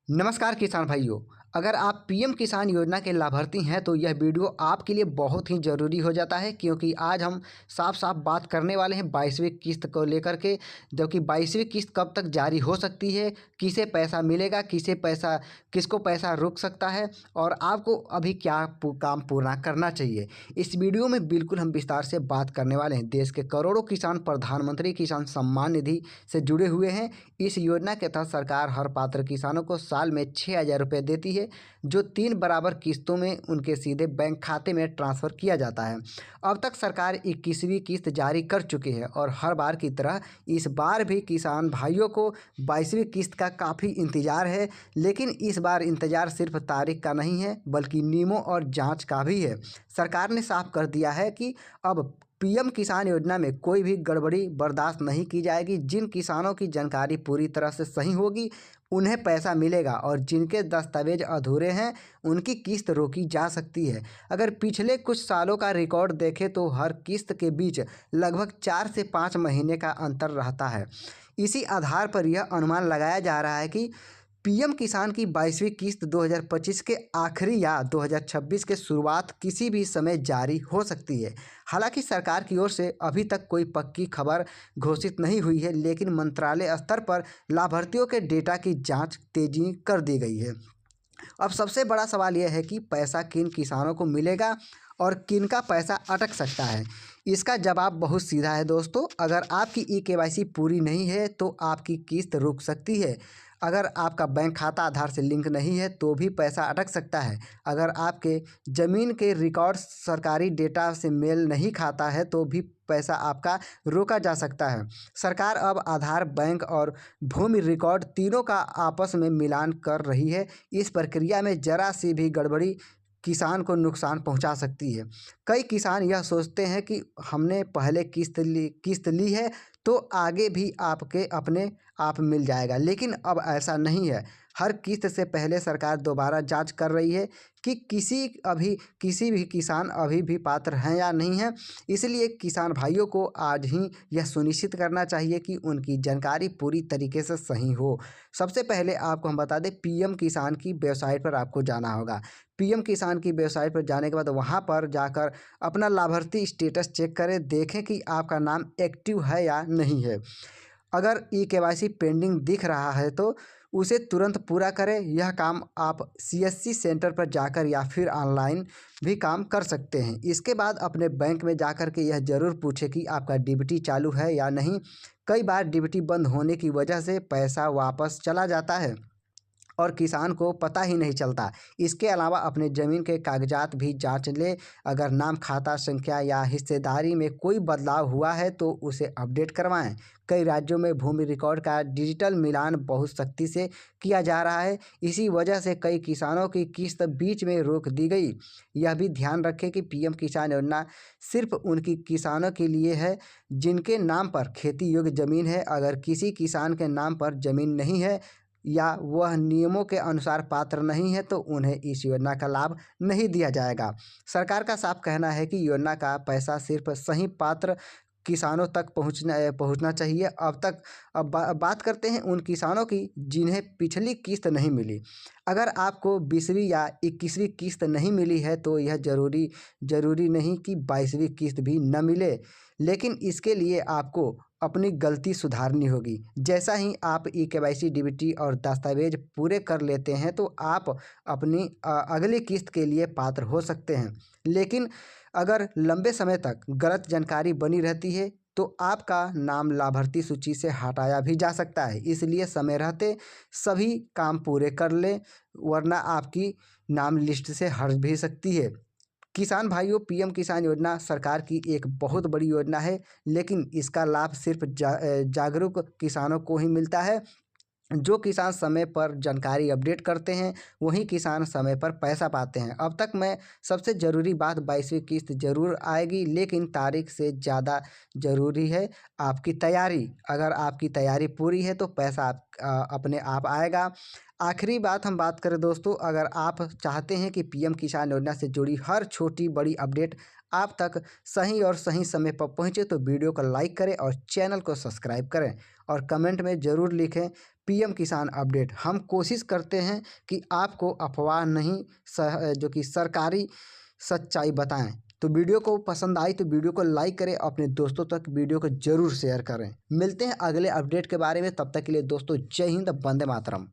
नमस्कार किसान भाइयों। अगर आप पीएम किसान योजना के लाभार्थी हैं तो यह वीडियो आपके लिए बहुत ही ज़रूरी हो जाता है, क्योंकि आज हम साफ साफ बात करने वाले हैं 22वीं किस्त को लेकर के। जबकि 22वीं किस्त कब तक जारी हो सकती है, किसे पैसा मिलेगा, किसको पैसा रुक सकता है और आपको अभी क्या काम पूरा करना चाहिए, इस वीडियो में बिल्कुल हम विस्तार से बात करने वाले हैं। देश के करोड़ों किसान प्रधानमंत्री किसान सम्मान निधि से जुड़े हुए हैं। इस योजना के तहत सरकार हर पात्र किसानों को साल में 6,000 रुपये देती है, जो 3 बराबर किस्तों में उनके सीधे बैंक खाते में ट्रांसफ़र किया जाता है। अब तक सरकार 21वीं किस्त जारी कर चुकी है और हर बार की तरह इस बार भी किसान भाइयों को 22वीं किस्त का काफ़ी इंतज़ार है। लेकिन इस बार इंतज़ार सिर्फ तारीख का नहीं है, बल्कि नियमों और जांच का भी है। सरकार ने साफ कर दिया है कि अब पीएम किसान योजना में कोई भी गड़बड़ी बर्दाश्त नहीं की जाएगी। जिन किसानों की जानकारी पूरी तरह से सही होगी उन्हें पैसा मिलेगा, और जिनके दस्तावेज अधूरे हैं उनकी किस्त रोकी जा सकती है। अगर पिछले कुछ सालों का रिकॉर्ड देखें तो हर किस्त के बीच लगभग 4 से 5 महीने का अंतर रहता है। इसी आधार पर यह अनुमान लगाया जा रहा है कि पीएम किसान की 22वीं किस्त 2025 के आखिरी या 2026 के शुरुआत किसी भी समय जारी हो सकती है। हालांकि सरकार की ओर से अभी तक कोई पक्की खबर घोषित नहीं हुई है, लेकिन मंत्रालय स्तर पर लाभार्थियों के डेटा की जांच तेजी कर दी गई है। अब सबसे बड़ा सवाल यह है कि पैसा किन किसानों को मिलेगा और किन का पैसा अटक सकता है। इसका जवाब बहुत सीधा है दोस्तों। अगर आपकी ई-केवाईसी पूरी नहीं है तो आपकी किस्त रुक सकती है। अगर आपका बैंक खाता आधार से लिंक नहीं है तो भी पैसा अटक सकता है। अगर आपके ज़मीन के रिकॉर्ड सरकारी डेटा से मेल नहीं खाता है तो भी पैसा आपका रोका जा सकता है। सरकार अब आधार, बैंक और भूमि रिकॉर्ड तीनों का आपस में मिलान कर रही है। इस प्रक्रिया में जरा सी भी गड़बड़ी किसान को नुकसान पहुंचा सकती है। कई किसान यह सोचते हैं कि हमने पहले किस्त ली है तो आगे भी आपके अपने आप मिल जाएगा, लेकिन अब ऐसा नहीं है। हर किस्त से पहले सरकार दोबारा जांच कर रही है कि किसी भी किसान अभी भी पात्र हैं या नहीं है। इसलिए किसान भाइयों को आज ही यह सुनिश्चित करना चाहिए कि उनकी जानकारी पूरी तरीके से सही हो। सबसे पहले आपको हम बता दें, पीएम किसान की वेबसाइट पर आपको जाना होगा। पीएम किसान की वेबसाइट पर जाने के बाद वहां पर जाकर अपना लाभार्थी स्टेटस चेक करें, देखें कि आपका नाम एक्टिव है या नहीं है। अगर ई-केवाईसी पेंडिंग दिख रहा है तो उसे तुरंत पूरा करें। यह काम आप सीएससी सेंटर पर जाकर या फिर ऑनलाइन भी काम कर सकते हैं। इसके बाद अपने बैंक में जाकर के यह ज़रूर पूछें कि आपका डीबीटी चालू है या नहीं। कई बार डीबीटी बंद होने की वजह से पैसा वापस चला जाता है और किसान को पता ही नहीं चलता। इसके अलावा अपने ज़मीन के कागजात भी जांच ले। अगर नाम, खाता संख्या या हिस्सेदारी में कोई बदलाव हुआ है तो उसे अपडेट करवाएं। कई राज्यों में भूमि रिकॉर्ड का डिजिटल मिलान बहुत सख्ती से किया जा रहा है। इसी वजह से कई किसानों की किस्त बीच में रोक दी गई। यह भी ध्यान रखें कि पीएम किसान योजना सिर्फ उनकी किसानों के लिए है जिनके नाम पर खेती योग्य ज़मीन है। अगर किसी किसान के नाम पर ज़मीन नहीं है या वह नियमों के अनुसार पात्र नहीं है तो उन्हें इस योजना का लाभ नहीं दिया जाएगा। सरकार का साफ कहना है कि योजना का पैसा सिर्फ सही पात्र किसानों तक पहुंचना चाहिए। अब बात करते हैं उन किसानों की जिन्हें पिछली किस्त नहीं मिली। अगर आपको 20वीं या 21वीं किस्त नहीं मिली है तो यह ज़रूरी नहीं कि 22वीं किस्त भी न मिले, लेकिन इसके लिए आपको अपनी गलती सुधारनी होगी। जैसा ही आप ई-केवाईसी, डीबीटी और दस्तावेज पूरे कर लेते हैं तो आप अपनी अगली किस्त के लिए पात्र हो सकते हैं। लेकिन अगर लंबे समय तक गलत जानकारी बनी रहती है तो आपका नाम लाभार्थी सूची से हटाया भी जा सकता है। इसलिए समय रहते सभी काम पूरे कर लें, वरना आपकी नाम लिस्ट से हट भी सकती है। किसान भाइयों, पीएम किसान योजना सरकार की एक बहुत बड़ी योजना है, लेकिन इसका लाभ सिर्फ जागरूक किसानों को ही मिलता है। जो किसान समय पर जानकारी अपडेट करते हैं वही किसान समय पर पैसा पाते हैं। अब तक मैं सबसे ज़रूरी बात, 22वीं किस्त ज़रूर आएगी, लेकिन तारीख से ज़्यादा ज़रूरी है आपकी तैयारी। अगर आपकी तैयारी पूरी है तो पैसा अपने आप आएगा। आखिरी बात हम बात करें दोस्तों, अगर आप चाहते हैं कि पीएम किसान योजना से जुड़ी हर छोटी बड़ी अपडेट आप तक सही समय पर पहुंचे तो वीडियो को लाइक करें और चैनल को सब्सक्राइब करें और कमेंट में ज़रूर लिखें पीएम किसान अपडेट। हम कोशिश करते हैं कि आपको अफवाह नहीं जो कि सरकारी सच्चाई बताएं। तो वीडियो को पसंद आई तो वीडियो को लाइक करें, अपने दोस्तों तक वीडियो को जरूर शेयर करें। मिलते हैं अगले अपडेट के बारे में, तब तक के लिए दोस्तों जय हिंद, वंदे मातरम।